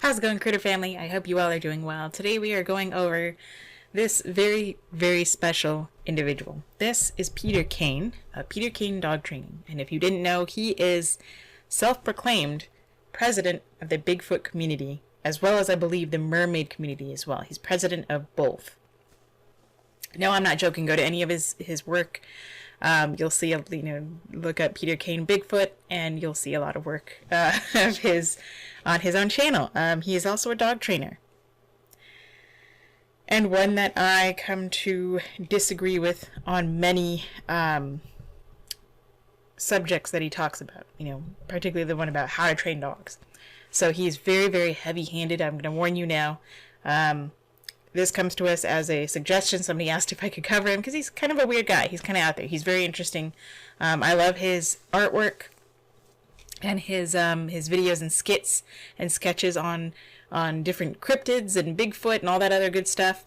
How's it going, Critter Family? I hope you all are doing well. Today we are going over this very, very special individual. This is Peter Caine, Peter Caine Dog Training. And if you didn't know, he is self-proclaimed president of the Bigfoot community, as well as, I believe, the mermaid community as well. He's president of both. No, I'm not joking. Go to any of his work. You'll see, look up Peter Caine Bigfoot, and you'll see a lot of work of his on his own channel. He is also a dog trainer, and one that I come to disagree with on many subjects that he talks about. Particularly the one about how to train dogs. So he's very, very heavy-handed. I'm going to warn you now. This comes to us as a suggestion. Somebody asked if I could cover him because he's kind of a weird guy. He's kind of out there. He's very interesting. I love his artwork and his videos and skits and sketches on different cryptids and Bigfoot and all that other good stuff.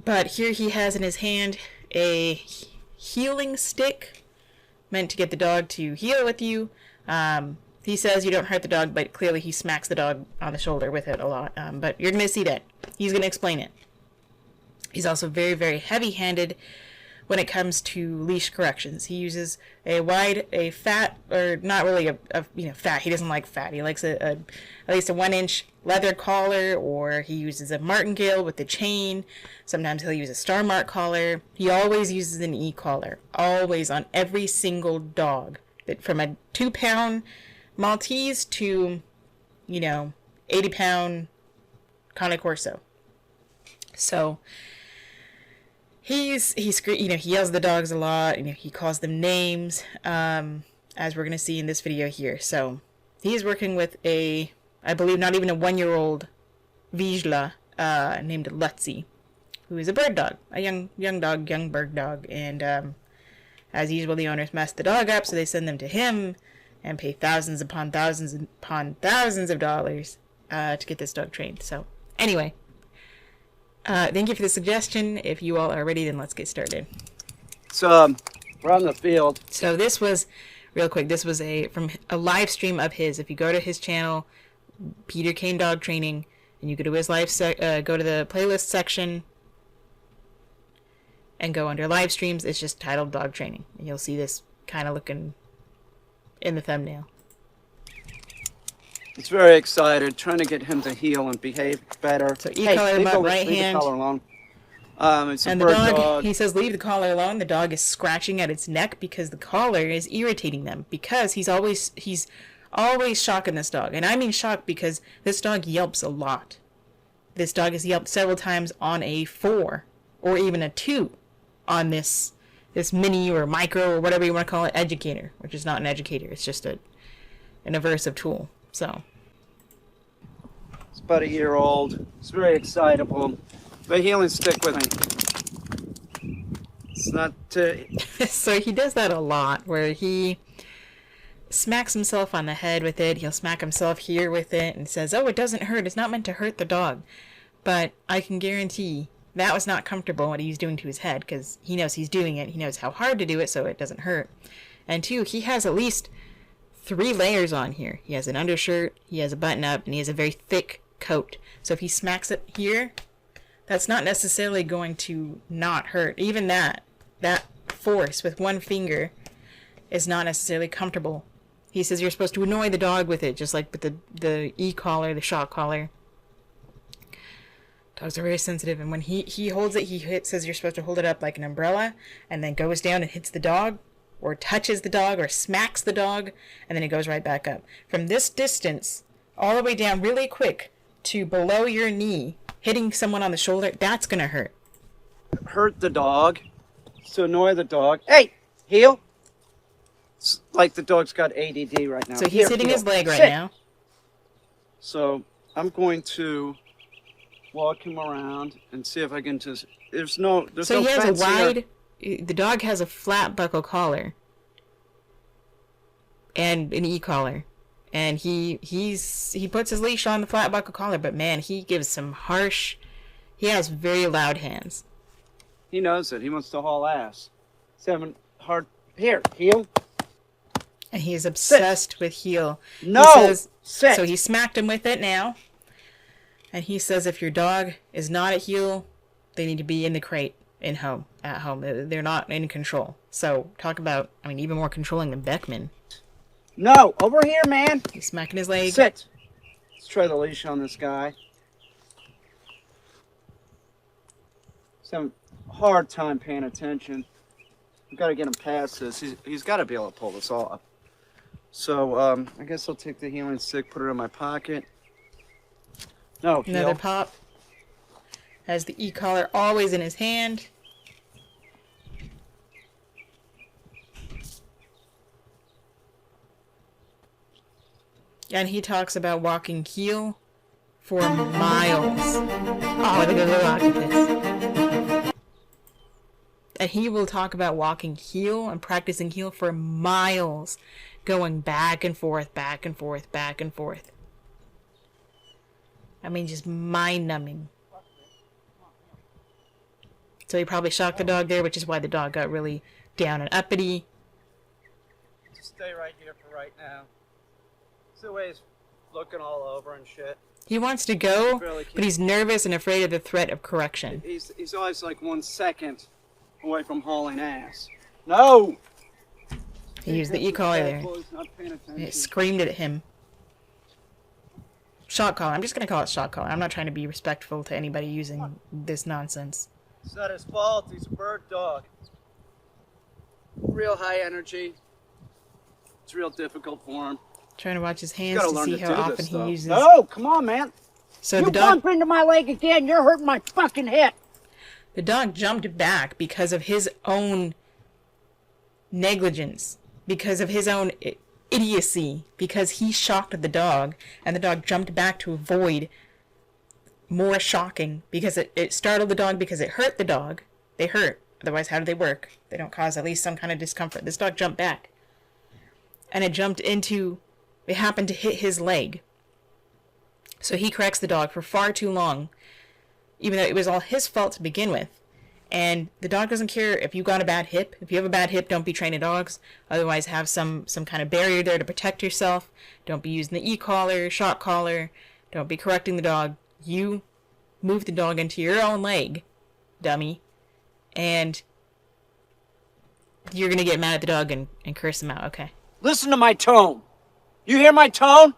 But here he has in his hand a healing stick meant to get the dog to heal with you. He says you don't hurt the dog, but clearly he smacks the dog on the shoulder with it a lot. But you're going to see that. He's going to explain it. He's also very, very heavy-handed when it comes to leash corrections. He uses a fat, or not really a fat. He doesn't like fat. He likes at least a 1-inch leather collar, or he uses a martingale with the chain. Sometimes he'll use a star mark collar. He always uses an e-collar. Always, on every single dog. From a 2-pound Maltese to, 80-pound Cane Corso. So he yells at the dogs a lot. He calls them names, as we're going to see in this video here. So he's working with I believe not even a 1-year-old Vizsla named Lutzi, who is a bird dog, a young bird dog. And as usual, the owners mess the dog up, so they send them to him and pay thousands upon thousands upon thousands of dollars to get this dog trained. So anyway, thank you for the suggestion. If you all are ready, then let's get started. So we're on the field. So this was, real quick, this was from a live stream of his. If you go to his channel, Peter Caine Dog Training, and you go to his go to the playlist section and go under live streams, it's just titled Dog Training, and you'll see this kind of looking in the thumbnail. It's very excited, trying to get him to heal and behave better. So collar him up, right hand. Leave the collar alone. It's and a the bird dog, he says, leave the collar alone. The dog is scratching at its neck because the collar is irritating them. Because he's always shocking this dog, and I mean shocked because this dog yelps a lot. This dog has yelped several times on a 4 or even a 2 on this mini or micro or whatever you want to call it educator, which is not an educator. It's just an aversive tool. So it's about a year old. It's very excitable. The healing stick with me. It's not. So he does that a lot, where he smacks himself on the head with it. He'll smack himself here with it and says, "Oh, it doesn't hurt. It's not meant to hurt the dog." But I can guarantee that was not comfortable what he was doing to his head, because he knows he's doing it. He knows how hard to do it, so it doesn't hurt. And 2, he has at least 3 layers on here. He has an undershirt, he has a button-up, and he has a very thick coat. So if he smacks it here, that's not necessarily going to not hurt. Even that force with one finger is not necessarily comfortable. He says you're supposed to annoy the dog with it, just like with the e-collar, the shock collar. Dogs are very sensitive, and when he holds it, says you're supposed to hold it up like an umbrella, and then goes down and hits the dog, or touches the dog, or smacks the dog, and then it goes right back up. From this distance, all the way down really quick to below your knee, hitting someone on the shoulder, that's going to hurt. Hurt the dog. To annoy the dog. Hey, heel. It's like the dog's got ADD right now. So he's hitting his leg right now. So I'm going to walk him around and see if I can just. There's no he has a wide. The dog has a flat buckle collar and an e-collar, and he puts his leash on the flat buckle collar. But man, he gives some harsh. He has very loud hands. He knows it. He wants to haul ass. He's having hard. Here, heel. And he is obsessed with heel. No! He says, Sit! so he smacked him with it now. And he says if your dog is not at heel, they need to be in the crate at home. They're not in control. So talk about, even more controlling than Beckman. No! Over here, man! He's smacking his leg. Sit! Let's try the leash on this guy. He's having a hard time paying attention. We've got to get him past this. He's got to be able to pull this off. So, I guess I'll take the healing stick, put it in my pocket. No, Another pop. Has the e-collar always in his hand. And he talks about walking heel for miles. Oh, look at this. And he will talk about walking heel and practicing heel for miles. Going back and forth, back and forth, back and forth. Just mind-numbing. So he probably shocked the dog there, which is why the dog got really down and uppity. Just stay right here for right now. See the way he's looking all over and shit. He wants to go, but he's nervous and afraid of the threat of correction. He's always like 1 second away from hauling ass. No! He used the e-collar there. It screamed at him. Shock collar. I'm just going to call it shock collar. I'm not trying to be respectful to anybody using this nonsense. It's not his fault. He's a bird dog. Real high energy. It's real difficult for him. Trying to watch his hands to see how often he uses. Oh, come on, man. So you the dog bump into my leg again, you're hurting my fucking hip. The dog jumped back because of his own negligence, because of his own idiocy, because he shocked the dog, and the dog jumped back to avoid more shocking, because it startled the dog, because it hurt the dog. They hurt. Otherwise, how do they work? They don't cause at least some kind of discomfort. This dog jumped back. And it happened to hit his leg. So he corrects the dog for far too long, even though it was all his fault to begin with. And the dog doesn't care if you got a bad hip. If you have a bad hip, don't be training dogs. Otherwise, have some kind of barrier there to protect yourself. Don't be using the e-collar, shock collar. Don't be correcting the dog. You move the dog into your own leg, dummy. And you're going to get mad at the dog and curse him out, okay? Listen to my tone. You hear my tone?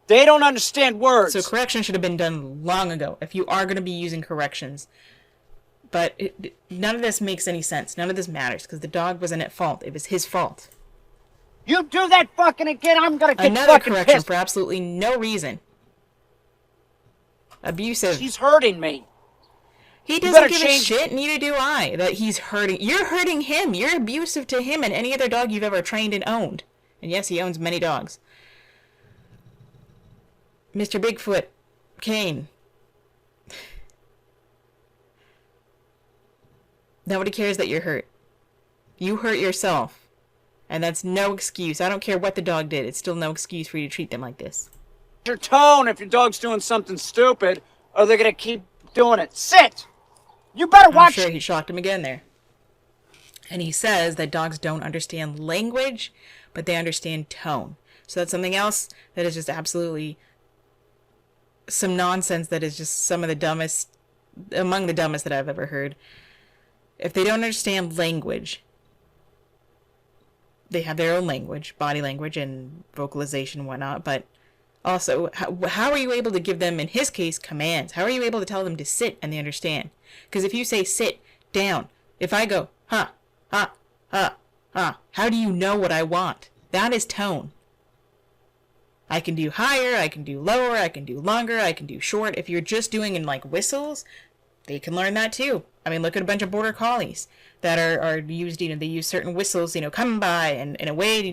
They don't understand words. So correction should have been done long ago if you are going to be using corrections. But none of this makes any sense. None of this matters because the dog wasn't at fault. It was his fault. You do that fucking again, I'm going to get Another fucking correction pissed. For absolutely no reason. Abusive. She's hurting me. He doesn't give a shit, neither do I, that he's hurting. You're hurting him. You're abusive to him and any other dog you've ever trained and owned. And yes, he owns many dogs. Mr. Bigfoot, Caine. Nobody cares that you're hurt. You hurt yourself. And that's no excuse. I don't care what the dog did. It's still no excuse for you to treat them like this. Your tone if your dog's doing something stupid, or they're going to keep doing it. Sit! You better watch. I'm sure he shocked him again there. And he says that dogs don't understand language, but they understand tone. So that's something else that is just absolutely some nonsense that is just some of the dumbest, among the dumbest that I've ever heard. If they don't understand language, they have their own language, body language and vocalization and whatnot, but also, how are you able to give them, in his case, commands? How are you able to tell them to sit and they understand? Because if you say sit, down, if I go, ha, ha, ha, ha, how do you know what I want? That is tone. I can do higher, I can do lower, I can do longer, I can do short. If you're just doing in like whistles, they can learn that too. I mean, look at a bunch of border collies that are used, they use certain whistles, come by and in a way,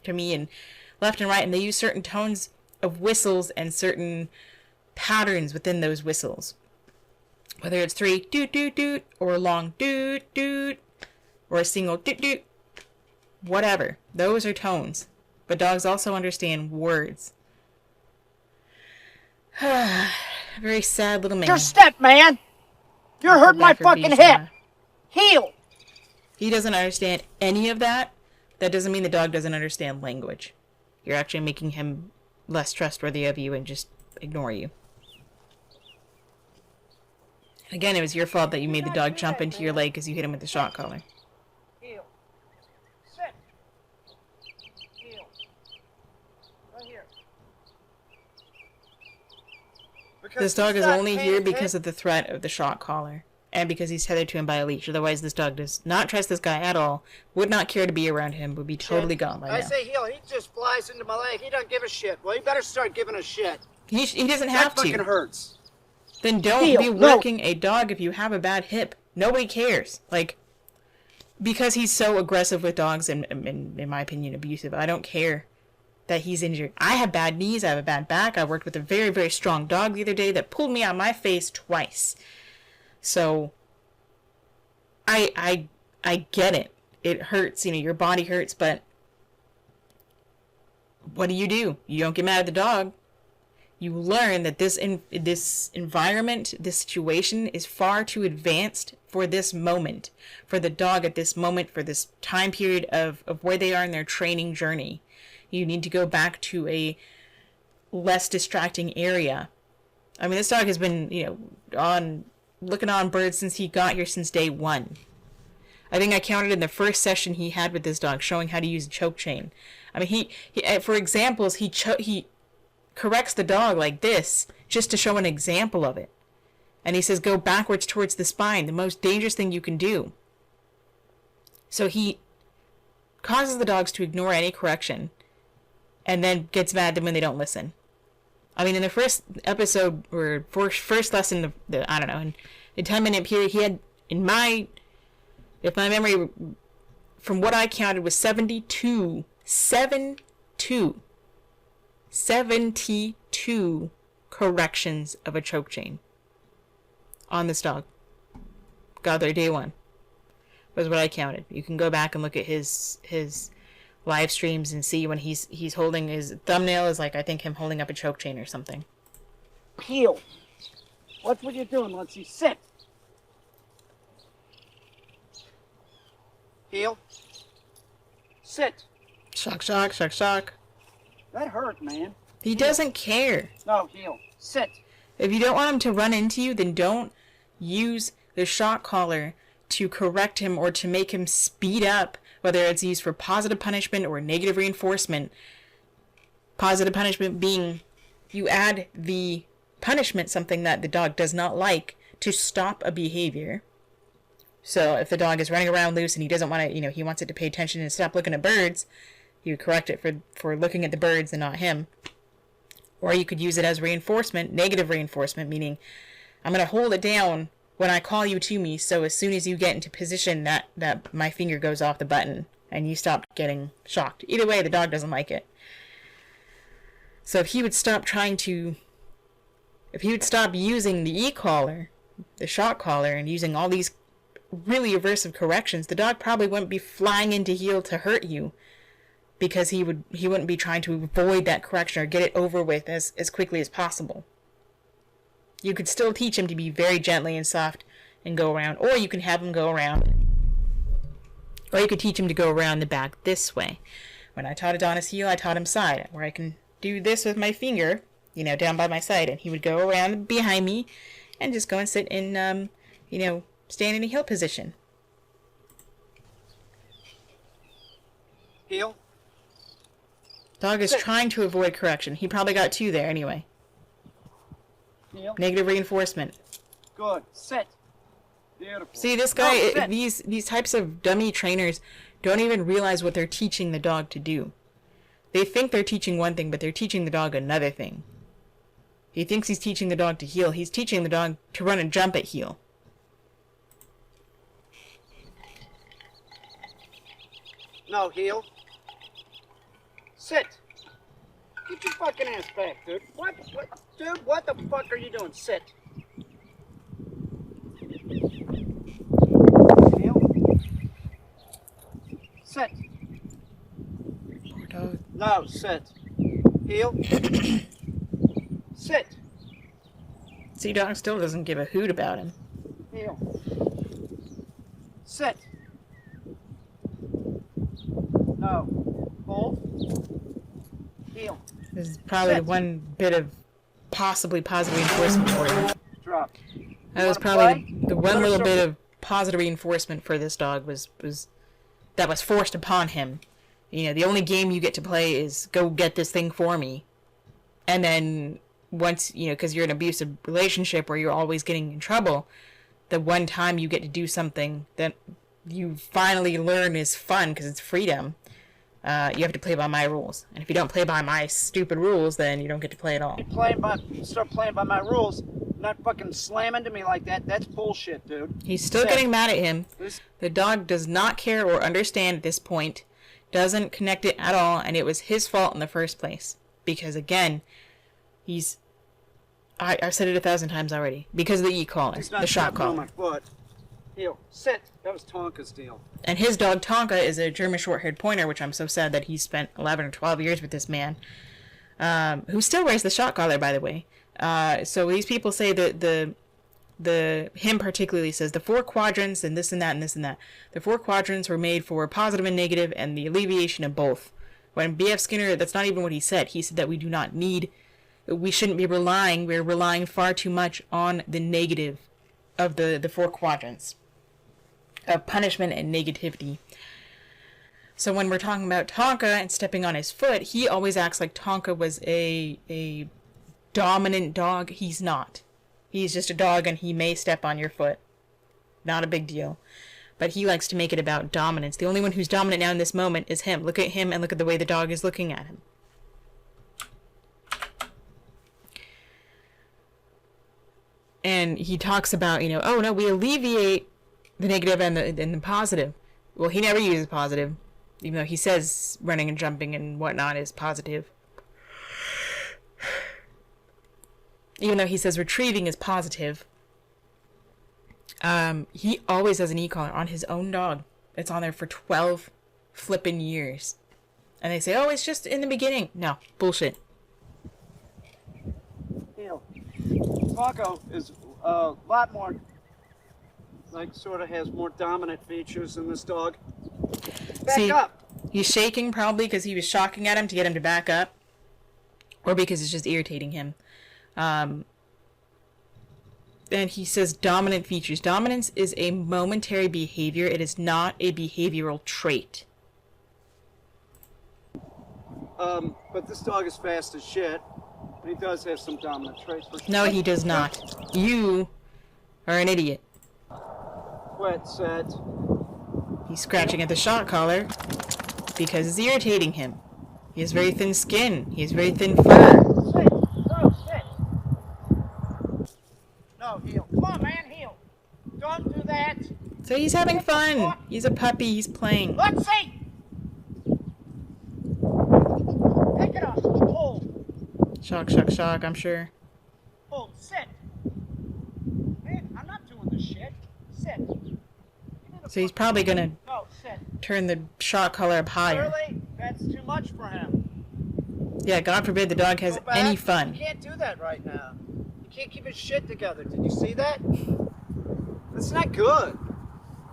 to me and left and right, and they use certain tones of whistles and certain patterns within those whistles. Whether it's 3 doot doot doot or a long doot doot or a single doot doot, whatever. Those are tones. But dogs also understand words. Very sad little man. Your step, man! You're hurting my fucking hip! Heel! He doesn't understand any of that, That doesn't mean the dog doesn't understand language. You're actually making him less trustworthy of you and just ignore you. Again, it was your fault that you made the dog jump into your leg because you hit him with the shock collar. Heel. Sit. Heel. Right here. This dog is only here because of the threat of the shock collar. And because he's tethered to him by a leash. Otherwise, this dog does not trust this guy at all. Would not care to be around him. Would be totally gone by now. I say heel. He just flies into my leg. He doesn't give a shit. Well, he better start giving a shit. He doesn't have to. That fucking hurts. Then don't be working a dog if you have a bad hip. Nobody cares. Like, because he's so aggressive with dogs and, in my opinion, abusive, I don't care that he's injured. I have bad knees. I have a bad back. I worked with a very, very strong dog the other day that pulled me on my face twice. So, I get it. It hurts, your body hurts, but what do? You don't get mad at the dog. You learn that this environment, this situation is far too advanced for this moment, for the dog at this moment, for this time period of where they are in their training journey. You need to go back to a less distracting area. I mean, this dog has been, looking on birds since he got here, since day one. I think I counted in the first session he had with this dog, showing how to use a choke chain. I mean, he for examples, he corrects the dog like this, just to show an example of it. And he says, go backwards towards the spine, the most dangerous thing you can do. So he causes the dogs to ignore any correction, and then gets mad at them when they don't listen. I mean, in the first episode, or first lesson, I don't know, in the 10-minute period, he had, if my memory, from what I counted, was 72 corrections of a choke chain on this dog. Got there day one. Was what I counted. You can go back and look at his live streams and see when he's holding his thumbnail is like, I think, him holding up a choke chain or something. Heel. What were you doing, Lindsay? Sit. Heel. Sit. Shock, shock, shock, shock. That hurt, man. He doesn't care. No, heel. Sit. If you don't want him to run into you, then don't use the shock collar to correct him or to make him speed up, whether it's used for positive punishment or negative reinforcement. Positive punishment being you add the punishment, something that the dog does not like, to stop a behavior. So if the dog is running around loose and he doesn't want to, he wants it to pay attention and stop looking at birds, you correct it for looking at the birds and not him. Or you could use it as reinforcement, negative reinforcement, meaning I'm going to hold it down when I call you to me, so as soon as you get into position, that my finger goes off the button and you stop getting shocked. Either way, the dog doesn't like it. So if he would stop using the e-collar, the shock collar, and using all these really aversive corrections, the dog probably wouldn't be flying into heel to hurt you, because he wouldn't be trying to avoid that correction or get it over with as quickly as possible. You could still teach him to be very gently and soft and go around, or you can have him go around, or you could teach him to go around the back this way. When I taught Adonis heel, I taught him side, where I can do this with my finger, down by my side, and he would go around behind me and just go and sit in, stand in a heel position. Heel. Dog is trying to avoid correction. He probably got 2 there anyway. Heel. Negative reinforcement. Good. Sit. Beautiful. See, this guy, these types of dummy trainers don't even realize what they're teaching the dog to do. They think they're teaching one thing, but they're teaching the dog another thing. He thinks he's teaching the dog to heel. He's teaching the dog to run and jump at heel. No, heel. Sit. Get your fucking ass back, dude. Dude, what the fuck are you doing? Sit. Heel. Sit. Poor dog. No, sit. Heel. Sit. See, dog still doesn't give a hoot about him. Heel. Sit. No. Hold. Heel. This is probably Sit. one bit of possibly positive reinforcement for you. Drop. That was probably the one little bit of positive reinforcement for this dog was that was forced upon him. You know, the only game you get to play is go get this thing for me. And then once, you know, because you're in an abusive relationship where you're always getting in trouble, the one time you get to do something that you finally learn is fun because it's freedom, you have to play by my rules. And if you don't play by my stupid rules, then you don't get to play at all. Start playing by my rules. Not fucking slamming to me like that. That's bullshit, dude. He's still getting mad at him. The dog does not care or understand at this point. Doesn't connect it at all. And it was his fault in the first place. Because, again, I've said it 1,000 times already. Because of the e-collar. The shot collar. On my foot. Heel. Sit. That was Tonka's deal. And his dog, Tonka, is a German short-haired pointer, which I'm so sad that he spent 11 or 12 years with this man. Who still wears the shot collar, by the way. So these people say that him particularly says the 4 quadrants and this and that and this and that. The 4 quadrants were made for positive and negative and the alleviation of both. When B.F. Skinner, that's not even what he said. He said that we shouldn't be we're relying far too much on the negative of the 4 quadrants of punishment and negativity. So when we're talking about Tonka and stepping on his foot, he always acts like Tonka was a dominant dog. He's not. He's just a dog and he may step on your foot. Not a big deal. But he likes to make it about dominance. The only one who's dominant now in this moment is him. Look at him and look at the way the dog is looking at him. And he talks about, you know, oh no, we alleviate the negative and the positive. Well, he never uses positive. Even though he says running and jumping and whatnot is positive. Even though he says retrieving is positive, he always has an e-collar on his own dog. It's on there for 12 flippin' years. And they say, oh, it's just in the beginning. No, bullshit. Taco is a lot more, like, sort of has more dominant features than this dog. Back up! He's shaking probably because he was shocking at him to get him to back up. Or because it's just irritating him. And he says dominant features. Dominance is a momentary behavior. It is not a behavioral trait. But this dog is fast as shit. And he does have some dominant traits for sure. No, he does not. You are an idiot. Quit, set. He's scratching at the shot collar because it's irritating him. He has very thin skin. He has very thin fur. Sit. No, sit. No, heel. Come on, man, heel. Don't do that. So he's having fun. He's a puppy. He's playing. Let's see. Pick it up. Hold. Shock, shock, shock, I'm sure. Hold. Sit. Man, I'm not doing this shit. Sit. So he's probably gonna sit. Turn the shot collar up higher. Really? That's too much for him. Yeah, God forbid the dog has any fun. You can't do that right now. You can't keep his shit together. Did you see that? That's not good.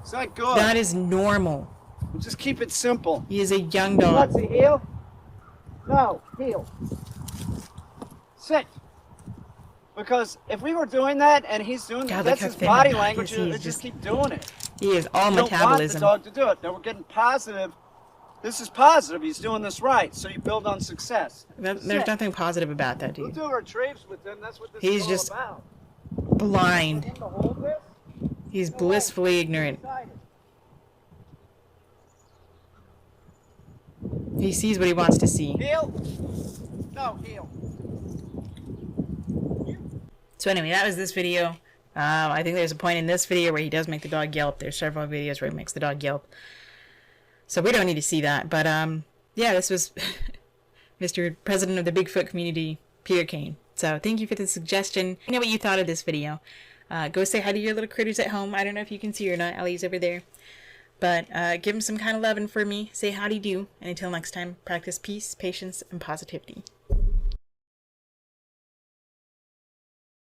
It's not good. That is normal. Just keep it simple. He is a young dog. What's he, heel? No, heel. Sit. Because if we were doing that and he's doing that, that's his body language. Just keep doing it. He is all metabolism. You don't want the dog to do it. Now we're getting positive. This is positive. He's doing this right. So you build on success. There's nothing positive about that, dude. We'll do retrieves with him. That's what this He's is just all about. blind. He's blissfully ignorant. He sees what he wants to see. Heel. No, heel. So anyway, that was this video. I think there's a point in this video where he does make the dog yelp. There's several videos where he makes the dog yelp. So we don't need to see that. But yeah, this was Mr. President of the Bigfoot community, Peter Caine. So thank you for the suggestion. Let me know what you thought of this video. Go say hi to your little critters at home. I don't know if you can see or not. Ellie's over there. But give him some kind of loving for me. Say howdy do. And until next time, practice peace, patience, and positivity.